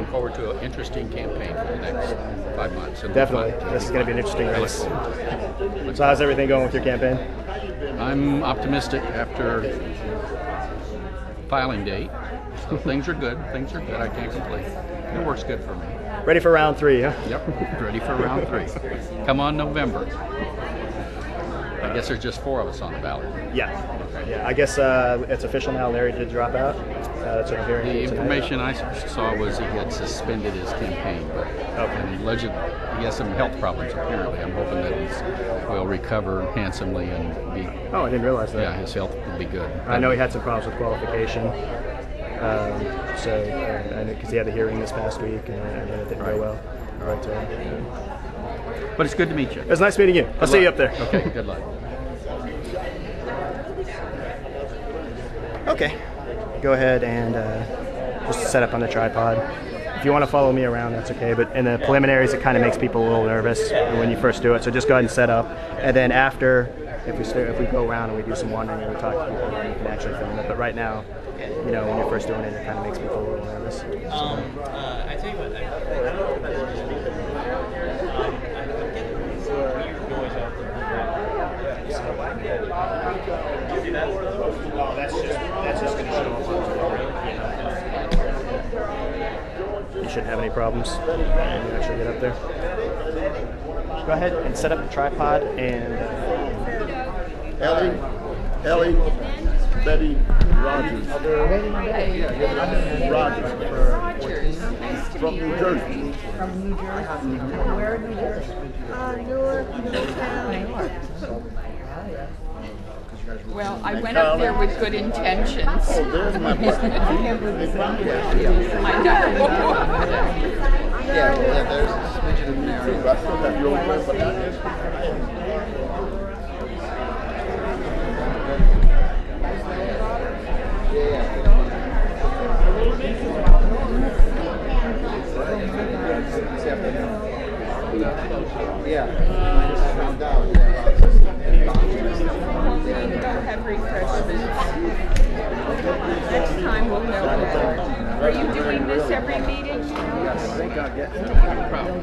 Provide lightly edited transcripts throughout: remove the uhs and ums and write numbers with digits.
forward to an interesting campaign for the next 5 months. Definitely. This is going to be an interesting race. So how's everything going with your campaign? I'm optimistic after filing date. So things are good. Things are good. I can't complain. It works good for me. Ready for round 3, huh? Yep. Ready for round 3. Come on November. I guess there's just 4 of us on the ballot. Yeah. Okay. Yeah. I guess it's official now. Larry did drop out. That's what I'm hearing. The information I saw was he had suspended his campaign, but he has some health problems apparently. I'm hoping that he will recover handsomely and be. Oh, I didn't realize that. Yeah, his health will be good. I know he had some problems with qualification. Because he had the hearing this past week and it didn't go well. But it's good to meet you. It was nice meeting you. I'll see you up there. Okay, good luck. Okay, go ahead and just set up on the tripod. If you want to follow me around, that's okay, but in the preliminaries it kind of makes people a little nervous when you first do it, so just go ahead and set up, and then after, if we go around and we do some wandering and we talk to people, then you can actually film it. But right now, you know, when you're first doing it, it kind of makes people a little nervous. I tell you what, I don't know if that's just because I'm getting some weird noise out there. See that? Oh, that's just going to show up on the You shouldn't have any problems when you actually get up there. Just go ahead and set up the tripod and Ellie, Betty, Rogers. Rogers. From New Jersey. From New Jersey. Where in New Jersey? Newark, Newtown. Well, I went up there with good intentions. Oh, there's my brother. I know. Yeah, there's a smidgen of narrative. I still have your own but that is. Yeah, I just found out. Don't have refreshments. Next time we'll know better. Are you doing this every meeting? Yes, I think I'll get no problem.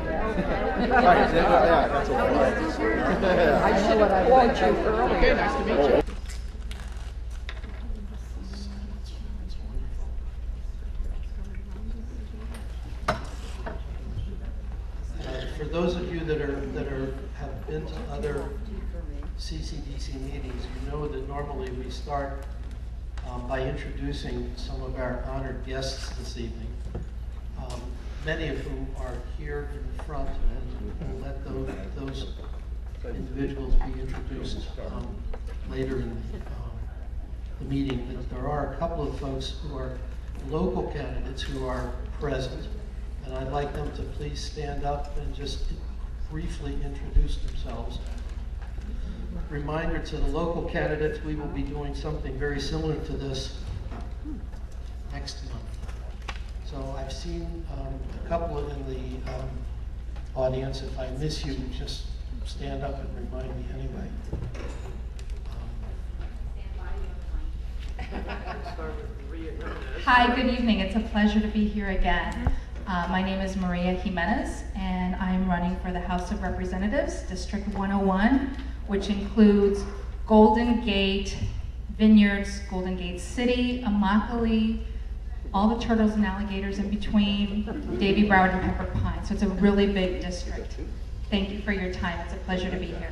Yeah, that's okay. I should have called you earlier. Okay, nice to meet you. For those of you that have been to other CCDC meetings, you know that normally we start by introducing some of our honored guests this evening, many of whom are here in the front, and we'll let those individuals be introduced later in the meeting. But there are a couple of folks who are local candidates who are present, and I'd like them to please stand up and just briefly introduce themselves. Reminder to the local candidates, we will be doing something very similar to this next month. So I've seen a couple in the audience. If I miss you, just stand up and remind me anyway. Hi, good evening. It's a pleasure to be here again. My name is Maria Jimenez, and I'm running for the House of Representatives, District 101, which includes Golden Gate, Vineyards, Golden Gate City, Immokalee, all the turtles and alligators in between, Davie, Broward, and Pepper Pine. So it's a really big district. Thank you for your time. It's a pleasure to be here.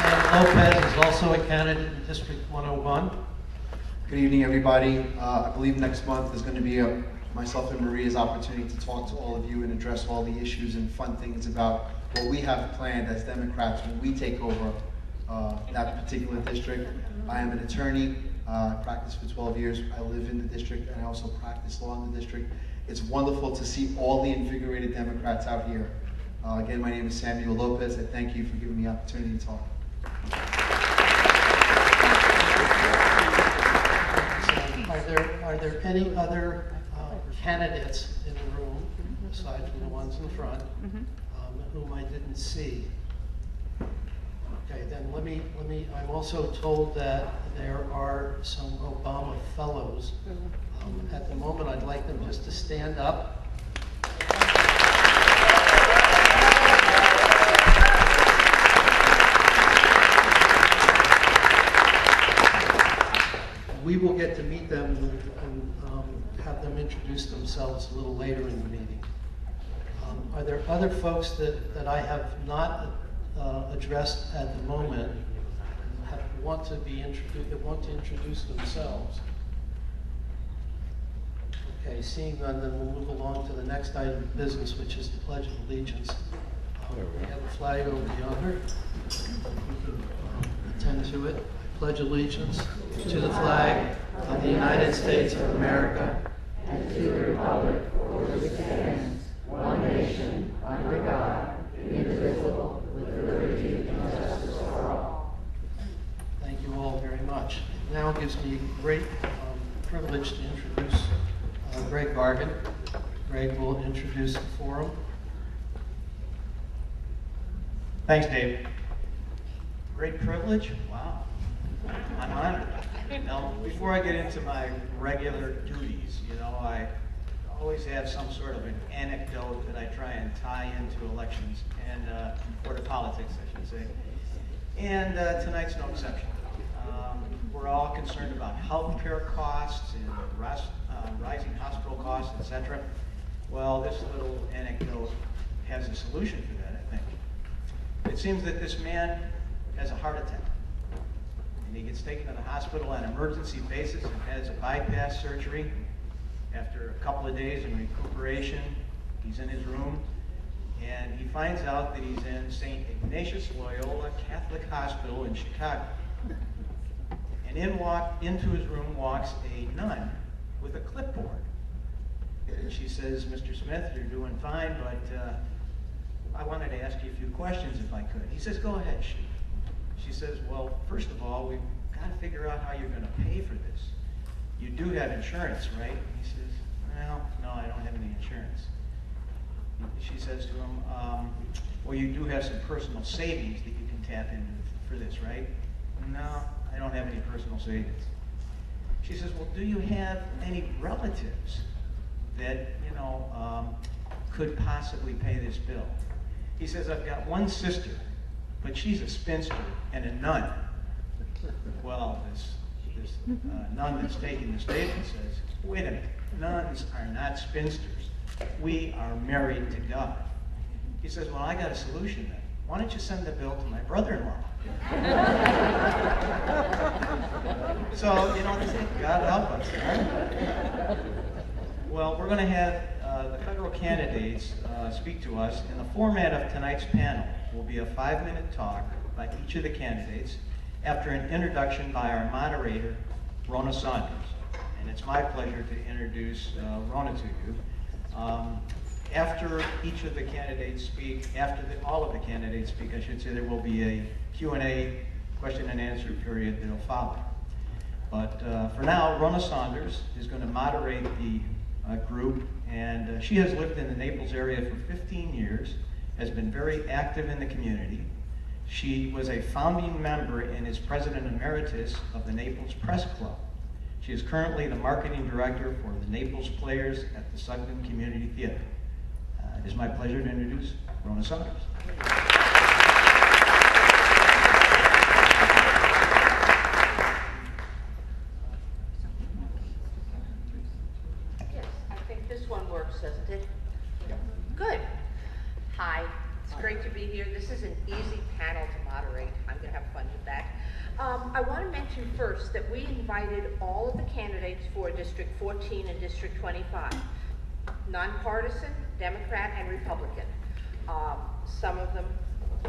Sam Lopez is also a candidate in District 101. Good evening, everybody. I believe next month is going to be myself and Maria's opportunity to talk to all of you and address all the issues and fun things about what we have planned as Democrats when we take over that particular district. I am an attorney. I practiced for 12 years. I live in the district, and I also practice law in the district. It's wonderful to see all the invigorated Democrats out here. Again, my name is Samuel Lopez. I thank you for giving me the opportunity to talk. Are there any other candidates in the room, aside from the ones in the front, whom I didn't see? Okay, then I'm also told that there are some Obama fellows. At the moment, I'd like them just to stand up. We will get to meet them and have them introduce themselves a little later in the meeting. Are there other folks that I have not addressed at the moment that want to introduce themselves? Okay, seeing none, then we'll move along to the next item of business, which is the Pledge of Allegiance. We have a flag over yonder. Attend to it. I pledge allegiance to the flag of the United States of America and to the republic for which it stands, one nation, under God, indivisible, with liberty and justice for all. Thank you all very much. It now gives me great privilege to introduce Greg Gargan. Greg will introduce the forum. Thanks, Dave. Great privilege? Wow. I'm honored. Now, before I get into my regular duties, I always have some sort of an anecdote that I try and tie into elections or to politics, I should say. And tonight's no exception. We're all concerned about healthcare costs and rising hospital costs, etc. Well, this little anecdote has a solution for that, I think. It seems that this man has a heart attack. And he gets taken to the hospital on an emergency basis and has a bypass surgery. After a couple of days in recuperation, he's in his room, and he finds out that he's in St. Ignatius Loyola Catholic Hospital in Chicago. And into his room walks a nun with a clipboard. And she says, "Mr. Smith, you're doing fine, but I wanted to ask you a few questions if I could." He says, "Go ahead, shoot." She says, "Well, first of all, we've got to figure out how you're going to pay for this. You do have insurance, right?" He says, "Well, no, I don't have any insurance." She says to him, "Well, you do have some personal savings that you can tap into for this, right?" "No, I don't have any personal savings." She says, "Well, do you have any relatives that, could possibly pay this bill?" He says, "I've got one sister, but she's a spinster and a nun." Well, this nun that's taking the statement says, "Wait a minute, nuns are not spinsters. We are married to God." He says, "Well, I got a solution then. Why don't you send the bill to my brother-in-law?" So, God help us, right? Well, we're going to have the federal candidates speak to us, and the format of tonight's panel will be a 5-minute talk by each of the candidates after an introduction by our moderator, Rona Saunders. And it's my pleasure to introduce Rona to you. After each of the candidates speak, all of the candidates speak, I should say, there will be a Q&A, question and answer period that will follow. But for now, Rona Saunders is going to moderate the group, and she has lived in the Naples area for 15 years, has been very active in the community. She was a founding member and is president emeritus of the Naples Press Club. She is currently the marketing director for the Naples Players at the Sugden Community Theater. It is my pleasure to introduce Rona Saunders. Yes, I think this one works, doesn't it? Good. Hi, it's great to be here. This is an easy panel to moderate. I'm going to have fun with that. I want to mention first that we invited all of the candidates for District 14 and District 25, nonpartisan, Democrat, and Republican. Some of them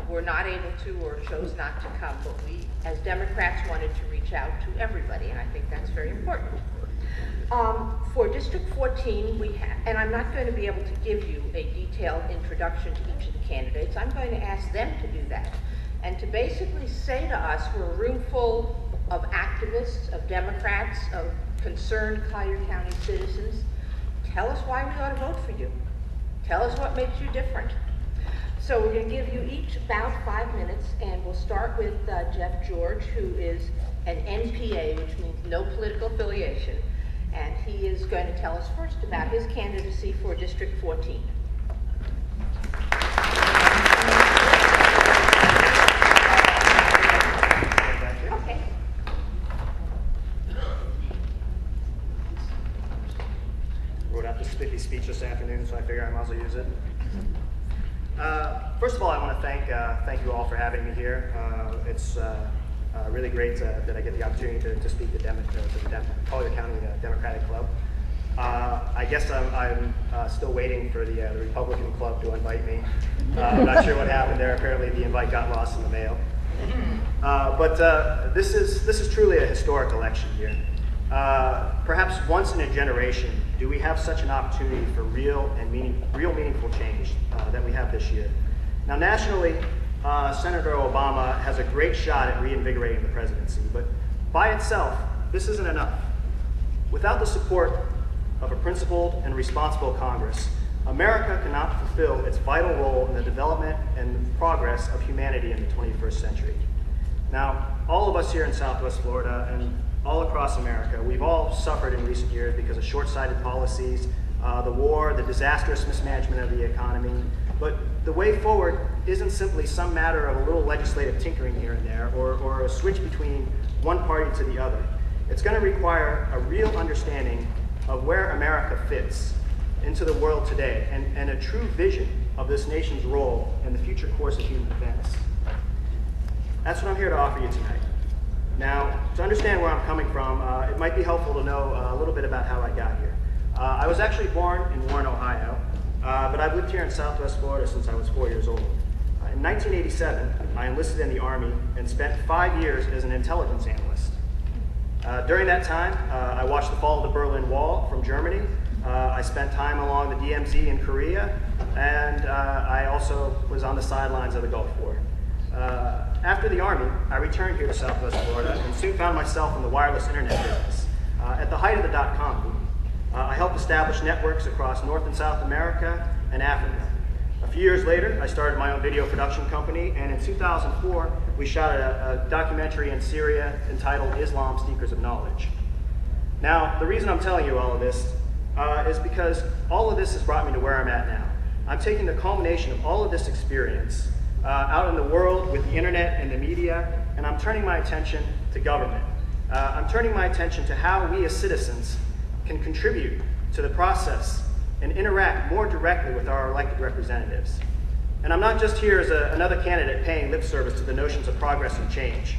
were not able to or chose not to come, but we, as Democrats, wanted to reach out to everybody, and I think that's very important. For District 14, we have, and I'm not going to be able to give you a detailed introduction to each of the candidates. I'm going to ask them to do that, and to basically say to us, we're a room full of activists, of Democrats, of concerned Collier County citizens. Tell us why we ought to vote for you. Tell us what makes you different. So we're going to give you each about 5 minutes, and we'll start with Jeff George, who is an NPA, which means no political affiliation. And he is going to tell us first about his candidacy for District 14. Okay. Wrote out this pithy speech this afternoon, so I figure I might as well use it. First of all, I want to thank you all for having me here. It's really great that I get the opportunity to speak to the Collier County Democratic Club. I guess I'm still waiting for the Republican Club to invite me. I'm not sure what happened there. Apparently the invite got lost in the mail. But this is truly a historic election year. Perhaps once in a generation do we have such an opportunity for real meaningful change that we have this year. Now nationally, Senator Obama has a great shot at reinvigorating the presidency, but by itself, this isn't enough. Without the support of a principled and responsible Congress, America cannot fulfill its vital role in the development and progress of humanity in the 21st century. Now, all of us here in Southwest Florida and all across America, we've all suffered in recent years because of short-sighted policies, the war, the disastrous mismanagement of the economy. But the way forward isn't simply some matter of a little legislative tinkering here and there, or a switch between one party to the other. It's going to require a real understanding of where America fits into the world today, and a true vision of this nation's role in the future course of human events. That's what I'm here to offer you tonight. Now, to understand where I'm coming from, it might be helpful to know a little bit about how I got here. I was actually born in Warren, Ohio, but I've lived here in Southwest Florida since I was 4 years old. In 1987, I enlisted in the Army and spent 5 years as an intelligence analyst. During that time, I watched the fall of the Berlin Wall from Germany. I spent time along the DMZ in Korea, and I also was on the sidelines of the Gulf War. After the Army, I returned here to Southwest Florida and soon found myself in the wireless internet business. At the height of the .com boom, I helped establish networks across North and South America and Africa. A few years later, I started my own video production company, and in 2004, we shot a documentary in Syria entitled Islam Seekers of Knowledge. Now, the reason I'm telling you all of this is because all of this has brought me to where I'm at now. I'm taking the culmination of all of this experience out in the world with the internet and the media, and I'm turning my attention to government. I'm turning my attention to how we as citizens can contribute to the process and interact more directly with our elected representatives. And I'm not just here as another candidate paying lip service to the notions of progress and change.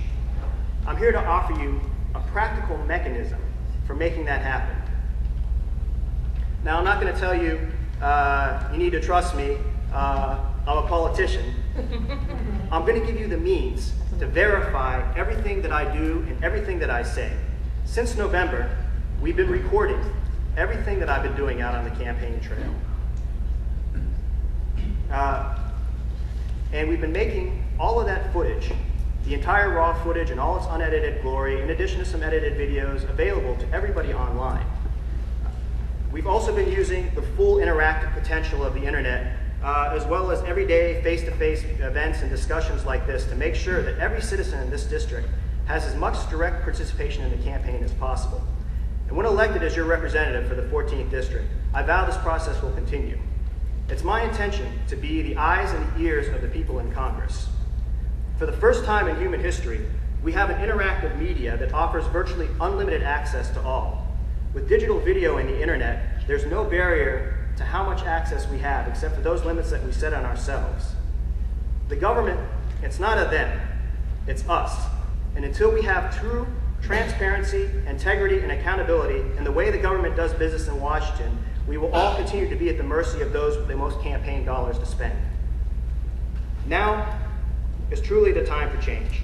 I'm here to offer you a practical mechanism for making that happen. Now, I'm not going to tell you, you need to trust me, I'm a politician. I'm going to give you the means to verify everything that I do and everything that I say. Since November, we've been recording everything that I've been doing out on the campaign trail. And we've been making all of that footage, the entire raw footage and all its unedited glory, in addition to some edited videos, available to everybody online. We've also been using the full interactive potential of the internet, as well as everyday face-to-face events and discussions like this, to make sure that every citizen in this district has as much direct participation in the campaign as possible. And when elected as your representative for the 14th district, I vow this process will continue. It's my intention to be the eyes and the ears of the people in Congress. For the first time in human history, we have an interactive media that offers virtually unlimited access to all. With digital video and the internet, there's no barrier to how much access we have, except for those limits that we set on ourselves. The government, it's not a them, it's us. And until we have true transparency, integrity, and accountability in the way the government does business in Washington, we will all continue to be at the mercy of those with the most campaign dollars to spend. Now is truly the time for change.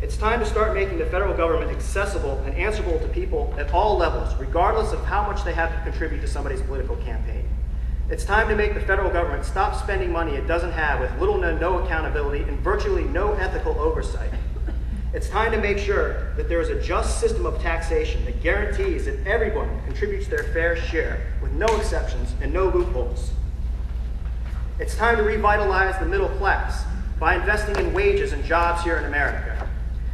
It's time to start making the federal government accessible and answerable to people at all levels, regardless of how much they have to contribute to somebody's political campaign. It's time to make the federal government stop spending money it doesn't have with little to no accountability and virtually no ethical oversight. It's time to make sure that there is a just system of taxation that guarantees that everyone contributes their fair share with no exceptions and no loopholes. It's time to revitalize the middle class by investing in wages and jobs here in America.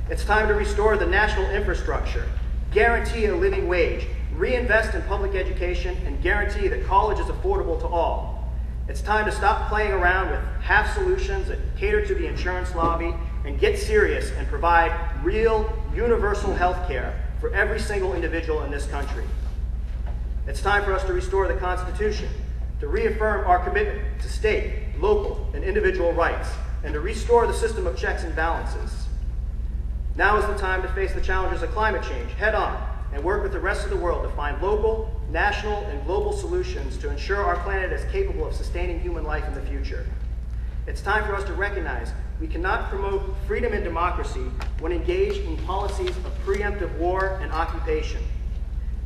It's time to restore the national infrastructure, guarantee a living wage, reinvest in public education, and guarantee that college is affordable to all. It's time to stop playing around with half solutions that cater to the insurance lobby and get serious and provide real, universal health care for every single individual in this country. It's time for us to restore the Constitution, to reaffirm our commitment to state, local, and individual rights, and to restore the system of checks and balances. Now is the time to face the challenges of climate change head on and work with the rest of the world to find local, national, and global solutions to ensure our planet is capable of sustaining human life in the future. It's time for us to recognize we cannot promote freedom and democracy when engaged in policies of preemptive war and occupation.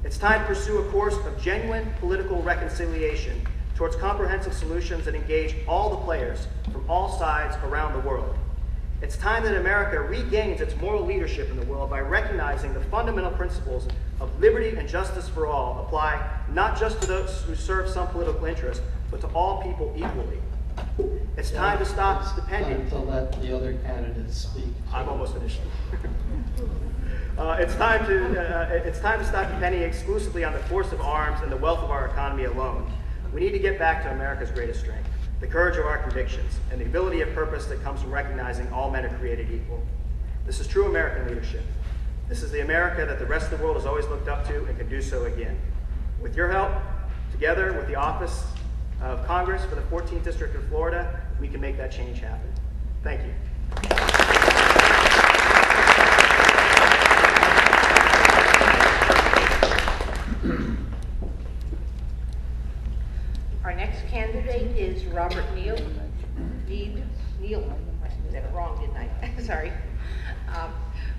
It's time to pursue a course of genuine political reconciliation towards comprehensive solutions that engage all the players from all sides around the world. It's time that America regains its moral leadership in the world by recognizing the fundamental principles of liberty and justice for all apply not just to those who serve some political interest, but to all people equally. It's time to stop depending. To let the other candidates speak. I'm almost finished. It's time to stop depending exclusively on the force of arms and the wealth of our economy alone. We need to get back to America's greatest strength, the courage of our convictions, and the ability of purpose that comes from recognizing all men are created equal. This is true American leadership. This is the America that the rest of the world has always looked up to and can do so again. With your help, together with the Office of Congress for the 14th District of Florida, we can make that change happen. Thank you. Our next candidate is Robert Neal. I said it wrong, didn't I? Sorry.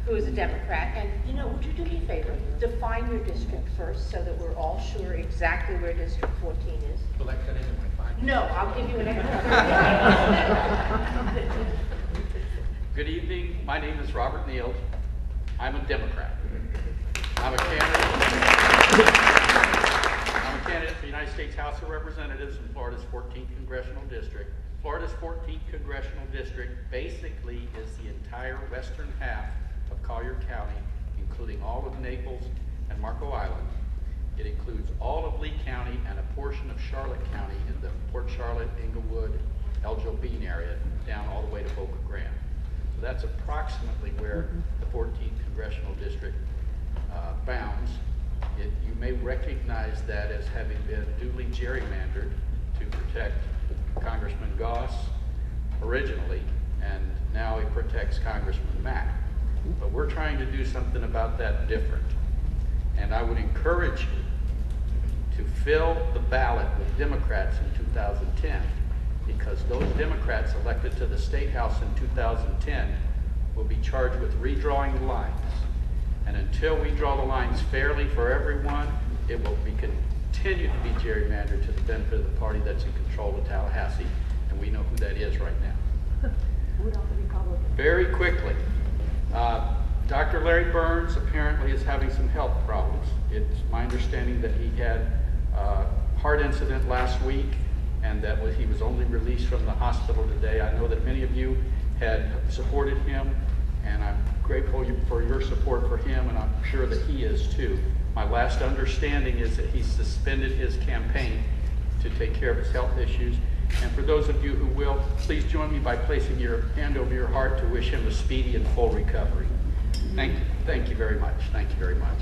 Who is a Democrat. And, you know, would you do me a favor? Define your district first so that we're all sure exactly where District 14 is. Will that cut into my 5 minutes? No, I'll give you an extra. Good evening. My name is Robert Neal. I'm a Democrat. I'm a candidate for the United States House of Representatives in Florida's 14th Congressional District. Florida's 14th Congressional District basically is the entire western half of Collier County, including all of Naples and Marco Island. It includes all of Lee County and a portion of Charlotte County in the Port Charlotte, Englewood, El Jobim area, down all the way to Boca Grande. So that's approximately where the 14th Congressional District bounds. You may recognize that as having been duly gerrymandered to protect Congressman Goss originally, and now it protects Congressman Mack. But we're trying to do something about that different. And I would encourage you to fill the ballot with Democrats in 2010, because those Democrats elected to the State House in 2010 will be charged with redrawing the lines. And until we draw the lines fairly for everyone, it will continue to be gerrymandered to the benefit of the party that's in control of Tallahassee, and we know who that is right now. Very quickly, Dr. Larry Burns apparently is having some health problems. It's my understanding that he had a heart incident last week, and that he was only released from the hospital today. I know that many of you had supported him, and I'm grateful for your support for him, and I'm sure that he is too. My last understanding is that he suspended his campaign to take care of his health issues. And for those of you who will, please join me by placing your hand over your heart to wish him a speedy and full recovery. Thank you very much. Thank you very much.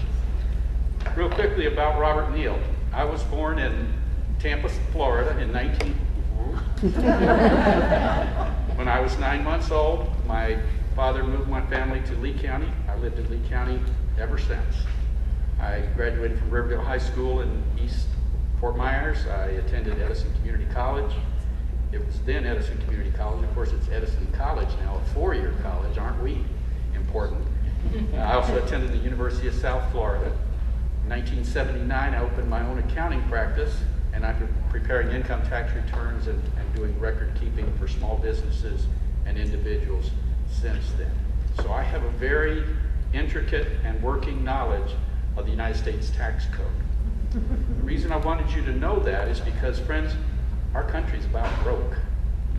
Real quickly about Robert Neal. I was born in Tampa, Florida in when I was 9 months old. My father moved my family to Lee County. I lived in Lee County ever since. I graduated from Riverdale High School in East Fort Myers. I attended Edison Community College. It was then Edison Community College. Of course, it's Edison College now, a four-year college. Aren't we important? I also attended the University of South Florida. In 1979, I opened my own accounting practice, and I've been preparing income tax returns and doing record keeping for small businesses and individuals since then. So I have a very intricate and working knowledge of the United States tax code. The reason I wanted you to know that is because, friends, our country's about broke.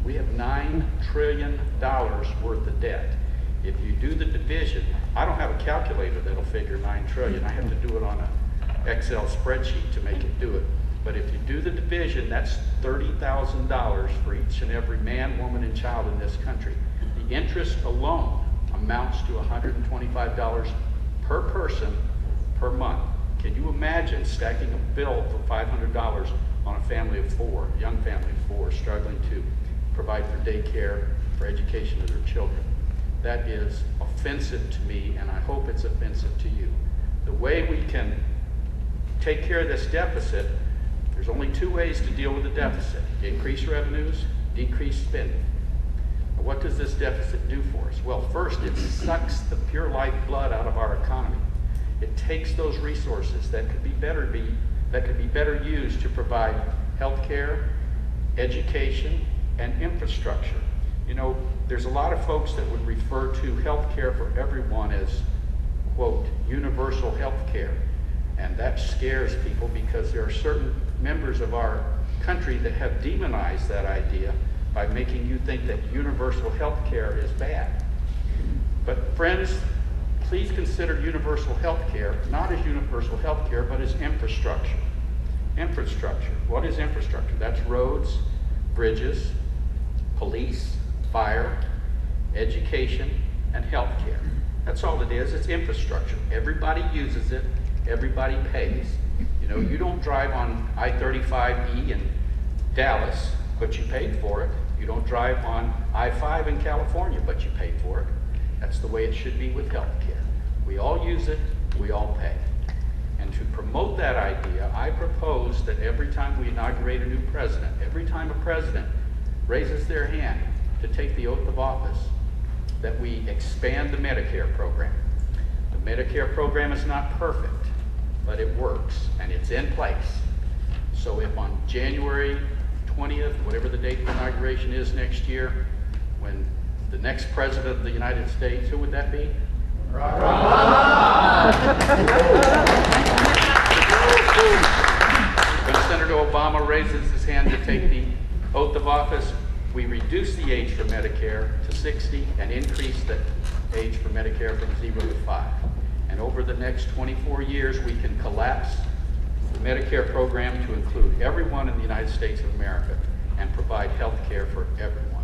We have $9 trillion worth of debt. If you do the division, I don't have a calculator that'll figure 9 trillion. I have to do it on an Excel spreadsheet to make it do it. But if you do the division, that's $30,000 for each and every man, woman, and child in this country. The interest alone amounts to $125 per person per month. Can you imagine stacking a bill for $500 on a family of 4, a young family of 4, struggling to provide for daycare, for education of their children? That is offensive to me, and I hope it's offensive to you. The way we can take care of this deficit, there's only 2 ways to deal with the deficit: increase revenues, decrease spending. Now, what does this deficit do for us? Well, first, it sucks the pure lifeblood out of our economy. It takes those resources that could be better used to provide health care, education, and infrastructure. You know, there's a lot of folks that would refer to health care for everyone as, quote, universal health care. And that scares people because there are certain members of our country that have demonized that idea by making you think that universal health care is bad. But friends, please consider universal health care not as universal health care, but as infrastructure. Infrastructure. What is infrastructure? That's roads, bridges, police, fire, education, and health care. That's all it is. It's infrastructure. Everybody uses it. Everybody pays. You know, you don't drive on I-35E in Dallas, but you paid for it. You don't drive on I-5 in California, but you paid for it. That's the way it should be with health care. We all use it, we all pay. And to promote that idea, I propose that every time we inaugurate a new president, every time a president raises their hand to take the oath of office, that we expand the Medicare program. The Medicare program is not perfect, but it works and it's in place. So if on January 20th, whatever the date of inauguration is next year, when the next president of the United States, who would that be? When Senator Obama raises his hand to take the oath of office, we reduce the age for Medicare to 60 and increase the age for Medicare from 0 to 5. And over the next 24 years, we can collapse the Medicare program to include everyone in the United States of America and provide health care for everyone.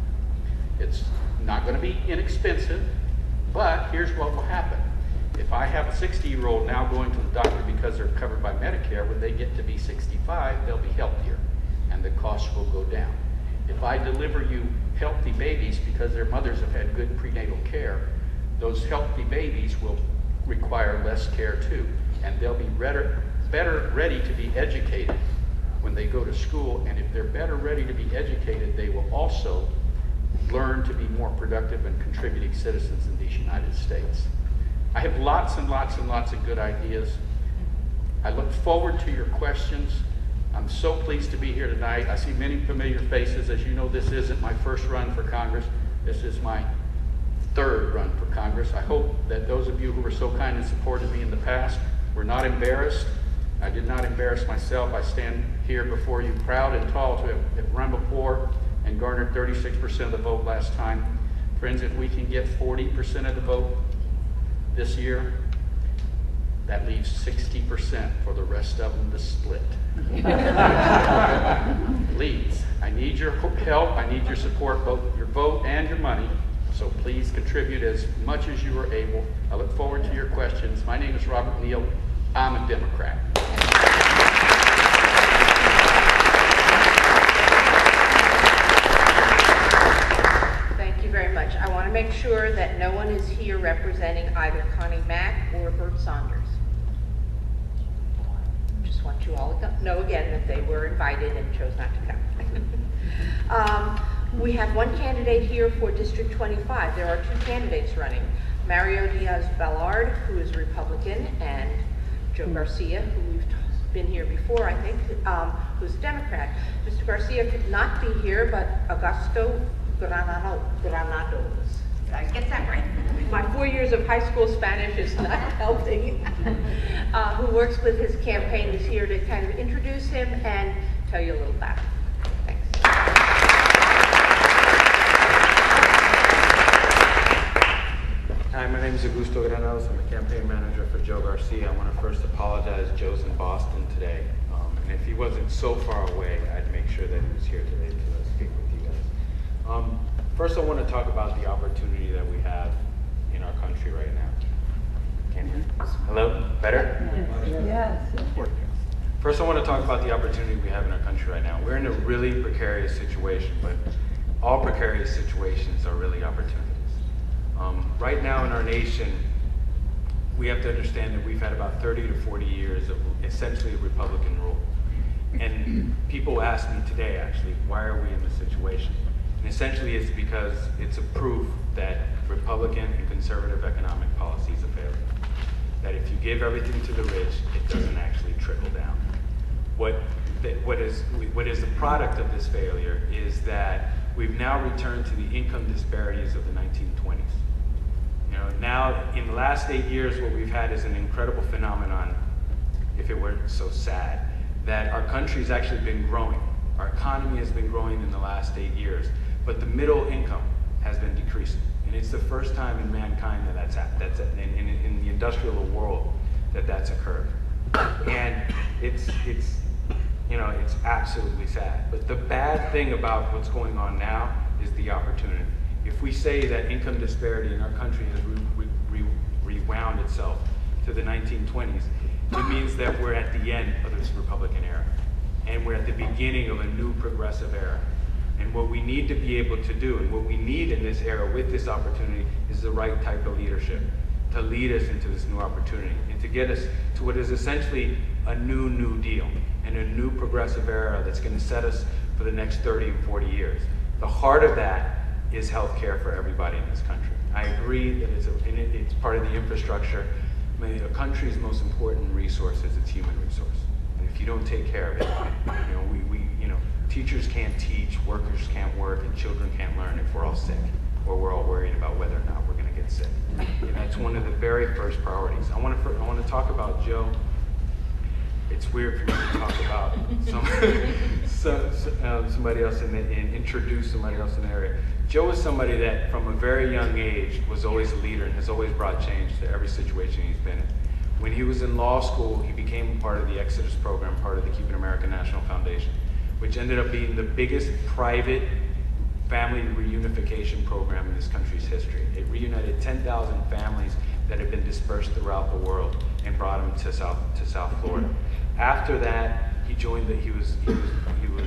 It's not going to be inexpensive, but here's what will happen. If I have a 60-year-old now going to the doctor because they're covered by Medicare, when they get to be 65, they'll be healthier and the costs will go down. If I deliver you healthy babies because their mothers have had good prenatal care, those healthy babies will require less care too, and they'll be better ready to be educated when they go to school, and if they're better ready to be educated, they will also learn to be more productive and contributing citizens in these United States. I have lots and lots and lots of good ideas. I look forward to your questions. I'm so pleased to be here tonight. I see many familiar faces. As you know, this isn't my first run for Congress. This is my 3rd run for Congress. I hope that those of you who were so kind and supported me in the past were not embarrassed. I did not embarrass myself. I stand here before you proud and tall to have run before and garnered 36% of the vote last time. Friends, if we can get 40% of the vote this year, that leaves 60% for the rest of them to split. Please, I need your help, I need your support, both your vote and your money. So please contribute as much as you are able. I look forward to your questions. My name is Robert Neal. I'm a Democrat. Thank you very much. I want to make sure that no one is here representing either Connie Mack or Bert Saunders. Just want you all to know again that they were invited and chose not to come. We have one candidate here for District 25. There are 2 candidates running. Mario Diaz-Balart, who is Republican, and Joe Garcia, who we've been here before, I think, who's a Democrat. Mr. Garcia could not be here, but Augusto Granados. Did I get that right? My 4 years of high school Spanish is not helping. Who works with his campaign is here to kind of introduce him and tell you a little about it. Thanks. Hi, my name is Augusto Granados. I'm a campaign manager for Joe Garcia. I want to first apologize. Joe's in Boston today. And if he wasn't so far away, I'd make sure that he was here today to speak with you guys. First, I want to talk about the opportunity that we have in our country right now. Can you? Hello? Better? Yes. First, I want to talk about the opportunity we have in our country right now. We're in a really precarious situation, but all precarious situations are really opportunities. Right now in our nation, we have to understand that we've had about 30 to 40 years of essentially Republican rule. And people ask me today, actually, why are we in this situation? And essentially it's because it's a proof that Republican and conservative economic policies are failing. That if you give everything to the rich, it doesn't actually trickle down. What is the product of this failure is that we've now returned to the income disparities of the 1920s. You know, now in the last 8 years, what we've had is an incredible phenomenon, if it weren't so sad, that our country's actually been growing. Our economy has been growing in the last 8 years, but the middle income has been decreasing. And it's the first time in mankind that in the industrial world that's occurred. And it's absolutely sad. But the bad thing about what's going on now is the opportunity. If we say that income disparity in our country has rewound itself to the 1920s, it means that we're at the end of this Republican era. And we're at the beginning of a new progressive era. And what we need to be able to do, and what we need in this era with this opportunity, is the right type of leadership to lead us into this new opportunity and to get us to what is essentially a new deal and a new progressive era that's going to set us for the next 30 and 40 years. The heart of that is health care for everybody in this country. I agree that it's part of the infrastructure. I mean, a country's most important resource is its human resource. And if you don't take care of it, teachers can't teach, workers can't work, and children can't learn if we're all sick, or we're all worried about whether or not we're going to get sick. And that's one of the very first priorities. I want to talk about Joe. It's weird for me to talk about somebody else and introduce somebody else in the area. Joe is somebody that, from a very young age, was always a leader and has always brought change to every situation he's been in. When he was in law school, he became part of the Exodus program, part of the Keeping America National Foundation, which ended up being the biggest private family reunification program in this country's history. It reunited 10,000 families that had been dispersed throughout the world and brought them to South Florida. After that, he was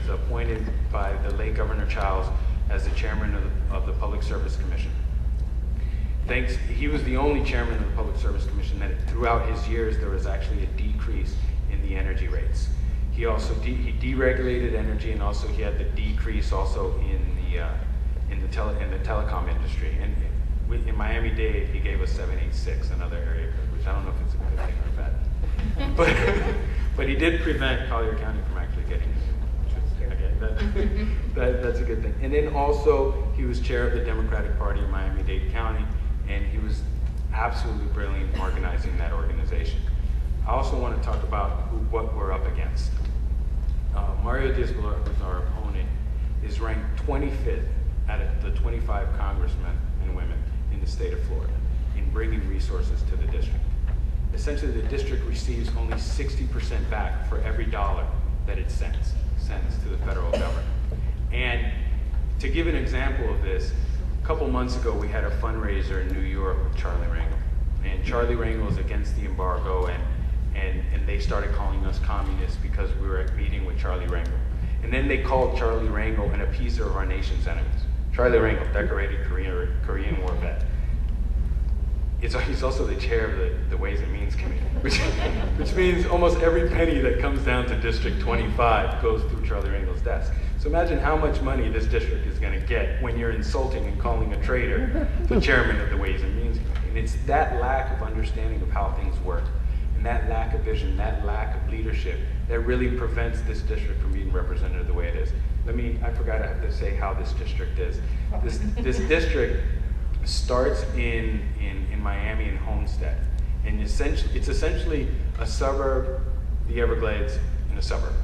appointed by the late Governor Childs as the chairman of the Public Service Commission. He was the only chairman of the Public Service Commission that throughout his years there was actually a decrease in the energy rates. He also he deregulated energy, and also he had the decrease also in the telecom industry. And in Miami-Dade, he gave us 786, another area code, which I don't know if it's a good thing or bad. But he did prevent Collier County from actually getting it. That's a good thing. And then also, he was chair of the Democratic Party in Miami-Dade County, and he was absolutely brilliant in organizing that organization. I also want to talk about what we're up against. Mario Diaz-Balart, who's our opponent, is ranked 25th out of the 25 congressmen and women in the state of Florida in bringing resources to the district. Essentially, the district receives only 60% back for every dollar that it sends to the federal government. And to give an example of this, a couple months ago, we had a fundraiser in New York with Charlie Rangel. And Charlie Rangel is against the embargo, and they started calling us communists because we were at a meeting with Charlie Rangel. And then they called Charlie Rangel an appeaser of our nation's enemies. Charlie Rangel, decorated Korean War vet. He's also the chair of the Ways and Means Committee, which means almost every penny that comes down to District 25 goes through Charlie Rangel's desk. So imagine how much money this district is going to get when you're insulting and calling a traitor the chairman of the Ways and Means Committee. And it's that lack of understanding of how things work, and that lack of vision, that lack of leadership, that really prevents this district from being represented the way it is. I forgot I have to say how this district is. This district starts in Miami and Homestead, and it's essentially a suburb, the Everglades, in a suburb.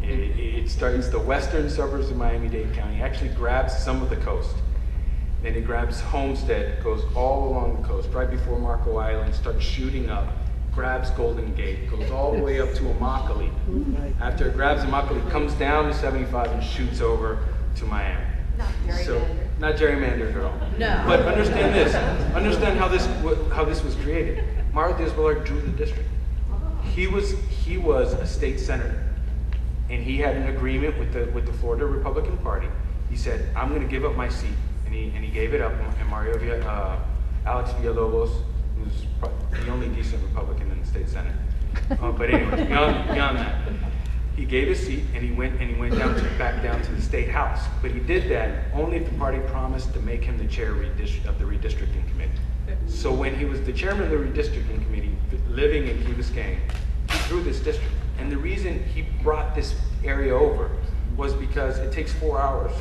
It starts the western suburbs of Miami-Dade County, actually grabs some of the coast, Then it grabs Homestead, goes all along the coast, right before Marco Island, starts shooting up, grabs Golden Gate, goes all the way up to Immokalee. After it grabs Immokalee, comes down to 75 and shoots over to Miami. Not gerrymandered at all. No. But understand this. Understand how this was created. Mario Diaz-Balart drew the district. He was a state senator, and he had an agreement with the Florida Republican Party. He said, "I'm going to give up my seat," and he gave it up. And Alex Villalobos, who's the only decent Republican in the state Senate. But anyway, beyond that, he gave his seat and he went back down to the state house. But he did that only if the party promised to make him the chair of the redistricting committee. So when he was the chairman of the redistricting committee, living in Key Biscayne, he drew this district. And the reason he brought this area over was because it takes 4 hours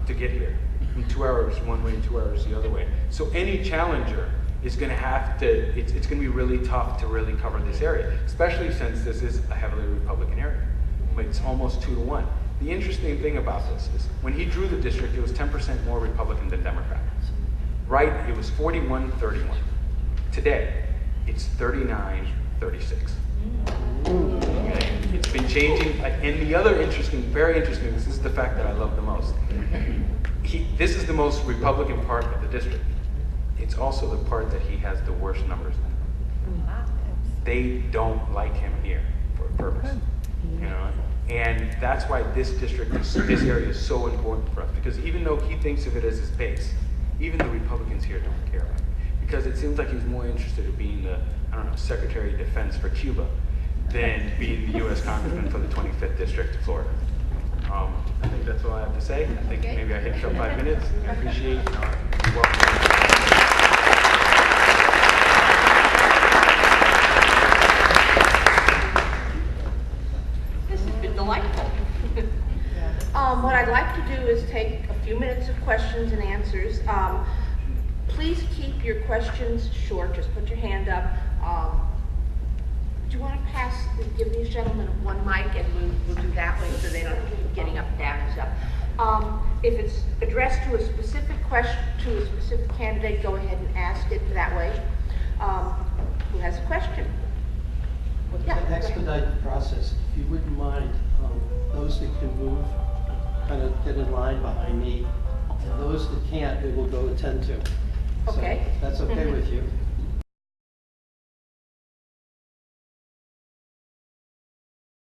to get here. And 2 hours one way, 2 hours the other way. So any challenger is going to have to, it's going to be really tough to really cover this area, especially since this is a heavily Republican area. But it's almost 2-to-1. The interesting thing about this is when he drew the district, it was 10% more Republican than Democrat. Right, it was 41-31. Today, it's 39-36. Okay? It's been changing. And the other very interesting, this is the fact that I love the most. This is the most Republican part of the district. It's also the part that he has the worst numbers in. They don't like him here for a purpose. You know? And that's why this area is so important for us, because even though he thinks of it as his base, even the Republicans here don't care about it. Because it seems like he's more interested in being the, Secretary of Defense for Cuba than being the U.S. Congressman for the 25th District of Florida. I think that's all I have to say. I think maybe I hit up 5 minutes. I appreciate you welcome. Delightful. What I'd like to do is take a few minutes of questions and answers. Please keep your questions short. Just put your hand up. Do you want to give these gentlemen one mic, and we'll do that way so they don't keep getting up and down and stuff. If it's addressed to a specific question, to a specific candidate, go ahead and ask it that way. Who has a question? To expedite the process, if you wouldn't mind, those that can move, kind of get in line behind me, and those that can't, we will go attend to. Okay. So if that's okay with you.